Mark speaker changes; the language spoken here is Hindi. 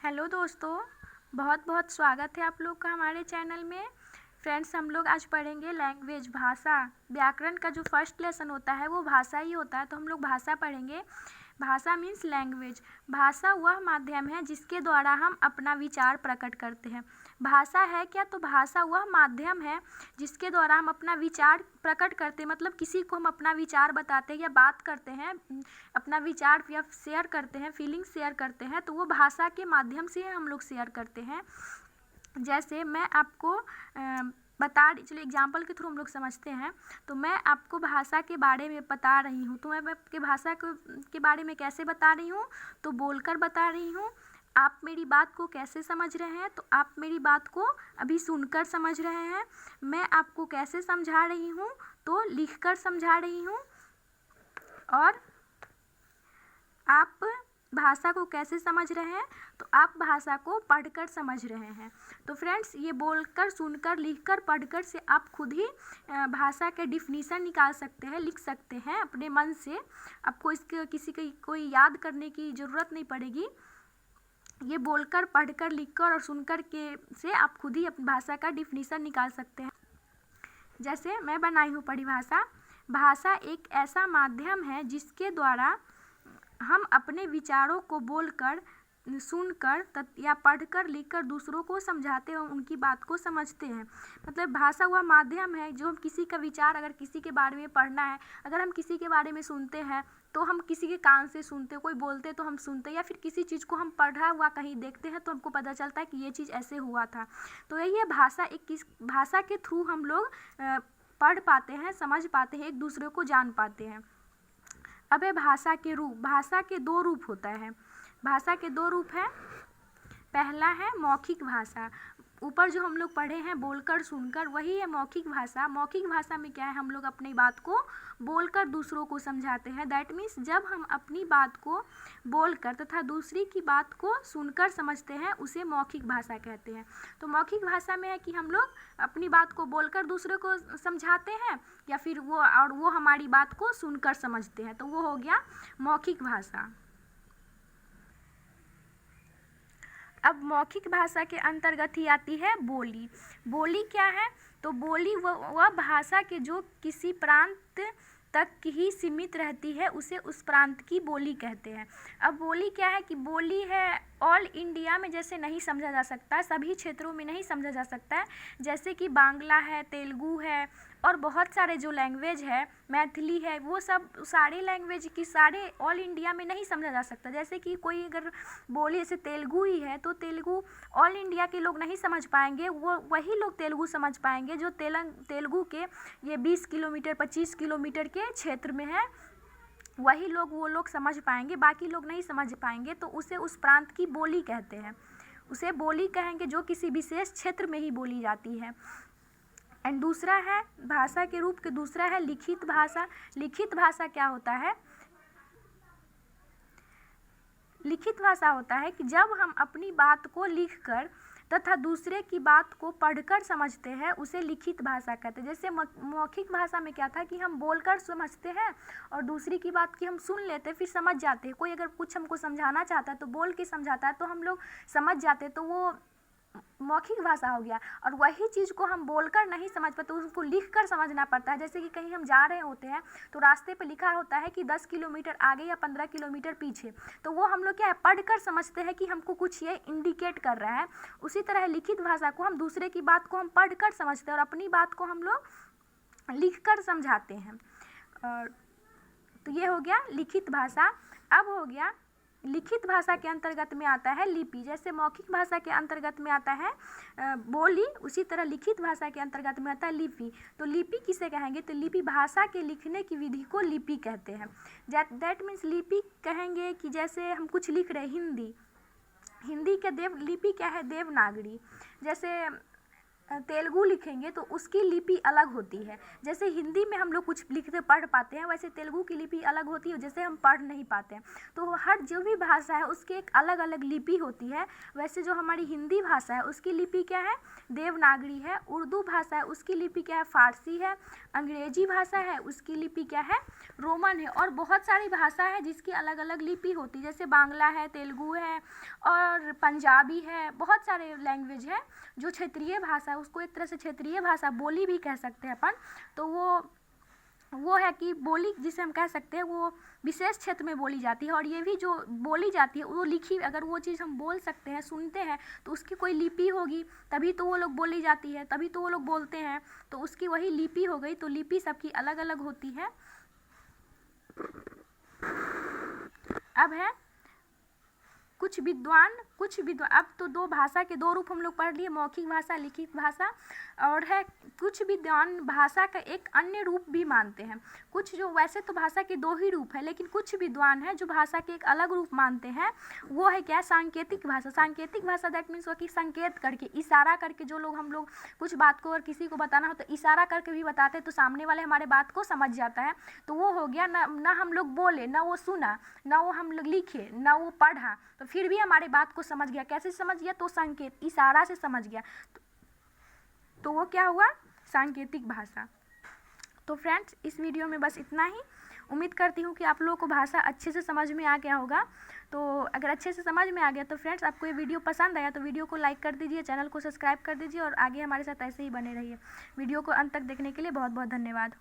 Speaker 1: हेलो दोस्तों, बहुत बहुत स्वागत है आप लोग का हमारे चैनल में। फ्रेंड्स, हम लोग आज पढ़ेंगे लैंग्वेज, भाषा। व्याकरण का जो फर्स्ट लेसन होता है वो भाषा ही होता है, तो हम लोग भाषा पढ़ेंगे। भाषा मीन्स लैंग्वेज। भाषा वह माध्यम है जिसके द्वारा हम अपना विचार प्रकट करते हैं। भाषा है क्या? तो भाषा वह माध्यम है जिसके द्वारा हम अपना विचार प्रकट करते हैं, मतलब किसी को हम अपना विचार बताते हैं या बात करते हैं, अपना विचार या शेयर करते हैं, फीलिंग शेयर करते हैं, तो वो भाषा के माध्यम से हम लोग शेयर करते हैं। जैसे मैं आपको चलिए एग्जाम्पल के थ्रू हम लोग समझते हैं। तो मैं आपको भाषा के बारे में बता रही हूँ, तो मैं आपके भाषा के बारे में कैसे बता रही हूँ? तो बोलकर बता रही हूँ। आप मेरी बात को कैसे समझ रहे हैं? तो आप मेरी बात को अभी सुनकर समझ रहे हैं। मैं आपको कैसे समझा रही हूँ? तो लिखकर समझा रही हूँ। और आप भाषा को कैसे समझ रहे हैं? तो आप भाषा को पढ़कर समझ रहे हैं। तो फ्रेंड्स, ये बोलकर, सुनकर, लिखकर, पढ़कर से आप खुद ही भाषा के डिफिनीशन निकाल सकते हैं, लिख सकते हैं अपने मन से। आपको इसके किसी की कोई याद करने की ज़रूरत नहीं पड़ेगी। ये बोलकर, पढ़कर, लिखकर और सुनकर के से आप खुद ही अपनी भाषा का डिफिनीशन निकाल सकते हैं। जैसे मैं बनाई हूँ परिभाषा। भाषा एक ऐसा माध्यम है जिसके द्वारा हम अपने विचारों को बोलकर, सुनकर या पढ़कर, लिखकर दूसरों को समझाते हैं, उनकी बात को समझते हैं। मतलब भाषा वह माध्यम है जो हम किसी का विचार, अगर किसी के बारे में पढ़ना है, अगर हम किसी के बारे में सुनते हैं तो हम किसी के कान से सुनते, कोई बोलते तो हम सुनते, या फिर किसी चीज़ को हम पढ़ा हुआ कहीं देखते हैं तो हमको पता चलता है कि ये चीज़ ऐसे हुआ था। तो यही है भाषा। भाषा के थ्रू हम लोग पढ़ पाते हैं, समझ पाते हैं, एक दूसरे को जान पाते हैं। अब है भाषा के रूप। भाषा के दो रूप होता है। भाषा के दो रूप है। पहला है मौखिक भाषा। ऊपर जो हम लोग पढ़े हैं बोलकर, सुनकर, वही है मौखिक भाषा। मौखिक भाषा में क्या है? हम लोग अपनी बात को बोलकर दूसरों को समझाते हैं। दैट मीन्स जब हम अपनी बात को बोलकर तथा दूसरी की बात को सुनकर समझते हैं, उसे मौखिक भाषा कहते हैं। तो मौखिक भाषा में है कि हम लोग अपनी बात को बोलकर दूसरे को समझाते हैं, या फिर वो हमारी बात को सुनकर समझते हैं, तो वो हो गया मौखिक भाषा। अब मौखिक भाषा के अंतर्गत ही आती है बोली। बोली क्या है? तो बोली वह भाषा के जो किसी प्रांत तक ही सीमित रहती है, उसे उस प्रांत की बोली कहते हैं। अब बोली क्या है? कि बोली है ऑल इंडिया में जैसे नहीं समझा जा सकता, सभी क्षेत्रों में नहीं समझा जा सकता है। जैसे कि बांग्ला है, तेलुगु है, और बहुत सारे जो लैंग्वेज है, मैथिली है, वो सब सारे लैंग्वेज की सारे ऑल इंडिया में नहीं समझा जा सकता। जैसे कि कोई अगर बोली जैसे तेलुगु ही है, तो तेलुगु ऑल इंडिया के लोग नहीं समझ पाएंगे। वही लोग तेलुगु समझ पाएंगे जो तेलुगु के ये 20 किलोमीटर 25 किलोमीटर के क्षेत्र में है, वही लोग वो लोग समझ पाएंगे, बाकी लोग नहीं समझ पाएंगे। तो उसे उस प्रांत की बोली कहते हैं। उसे बोली कहेंगे जो किसी विशेष क्षेत्र में ही बोली जाती है। एंड दूसरा है भाषा के रूप के दूसरा है लिखित भाषा। लिखित भाषा क्या होता है? लिखित भाषा होता है कि जब हम अपनी बात को लिखकर तथा दूसरे की बात को पढ़कर समझते हैं, उसे लिखित भाषा कहते हैं। जैसे मौखिक भाषा में क्या था कि हम बोलकर समझते हैं और दूसरी की बात की हम सुन लेते, फिर समझ जाते हैं। कोई अगर कुछ हमको समझाना चाहता है तो बोल के समझाता है, तो हम लोग समझ जाते, तो वो मौखिक भाषा हो गया। और वही चीज़ को हम बोलकर नहीं समझ पाते, उसको लिख कर समझना पड़ता है। जैसे कि कहीं हम जा रहे होते हैं तो रास्ते पे लिखा होता है कि 10 किलोमीटर आगे या 15 किलोमीटर पीछे, तो वो हम लोग क्या है, पढ़कर समझते हैं कि हमको कुछ ये इंडिकेट कर रहा है। उसी तरह लिखित भाषा को हम दूसरे की बात को हम पढ़कर समझते हैं और अपनी बात को हम लोग लिख कर समझाते हैं। और तो ये हो गया लिखित भाषा। अब हो गया लिखित भाषा के अंतर्गत में आता है लिपि। जैसे मौखिक भाषा के अंतर्गत में आता है बोली, उसी तरह लिखित भाषा के अंतर्गत में आता है लिपि। तो लिपि किसे कहेंगे? तो लिपि भाषा के लिखने की विधि को लिपि कहते हैं। दैट मीन्स लिपि कहेंगे कि जैसे हम कुछ लिख रहे हैं, हिंदी के लिपि क्या है? देवनागरी। जैसे तेलुगु लिखेंगे तो उसकी लिपि अलग होती है। जैसे हिंदी में हम लोग कुछ लिखते पढ़ पाते हैं, वैसे तेलुगु की लिपि अलग होती है, जैसे हम पढ़ नहीं पाते हैं। तो हर जो भी भाषा है उसकी एक अलग अलग लिपि होती है। वैसे जो हमारी हिंदी भाषा है उसकी लिपि क्या है, देवनागरी है। उर्दू भाषा है उसकी लिपि क्या है, फारसी है। अंग्रेजी भाषा है उसकी लिपि क्या है, रोमन है। और बहुत सारी भाषा है जिसकी अलग अलग लिपि होती है, जैसे बांग्ला है, तेलुगु है और पंजाबी है। बहुत सारे लैंग्वेज है जो क्षेत्रीय भाषा है, उसको एक तरह से क्षेत्रीय भाषा बोली भी कह सकते हैं अपन। तो वो है कि बोली जिसे हम कह सकते हैं वो विशेष क्षेत्र में बोली जाती है। और ये भी जो बोली जाती है वो लिखी, अगर वो चीज़ हम बोल सकते हैं, सुनते हैं, तो उसकी कोई लिपि होगी तभी तो वो लोग बोली जाती है, तभी तो वो लोग बोलते हैं। तो उसकी वही लिपि हो गई। तो लिपि सबकी अलग अलग होती है। अब है कुछ विद्वान। अब तो दो भाषा के दो रूप हम लोग पढ़ लिए, मौखिक भाषा, लिखित भाषा। और है कुछ विद्वान भाषा का एक अन्य रूप भी मानते हैं। कुछ जो, वैसे तो भाषा के दो ही रूप है, लेकिन कुछ विद्वान हैं जो भाषा के एक अलग रूप मानते हैं। वो है क्या, सांकेतिक भाषा। सांकेतिक भाषा दैट मीन्स कि संकेत करके, इशारा करके, जो लोग हम लोग कुछ बात को और किसी को बताना हो तो इशारा करके भी बताते हैं, तो सामने वाले हमारे बात को समझ जाता है। तो वो हो गया, ना हम लोग बोले, ना वो सुना, ना वो हम लोग लिखे, ना वो पढ़ा, तो फिर भी हमारे बात को समझ गया। कैसे समझ गया, तो संकेत, इशारा से समझ गया। तो वो क्या हुआ, सांकेतिक भाषा। तो फ्रेंड्स, इस वीडियो में बस इतना ही। उम्मीद करती हूँ कि आप लोगों को भाषा अच्छे से समझ में आ गया होगा। तो अगर अच्छे से समझ में आ गया तो फ्रेंड्स, आपको ये वीडियो पसंद आया तो वीडियो को लाइक कर दीजिए, चैनल को सब्सक्राइब कर दीजिए और आगे हमारे साथ ऐसे ही बने रहिए। वीडियो को अंत तक देखने के लिए बहुत बहुत धन्यवाद।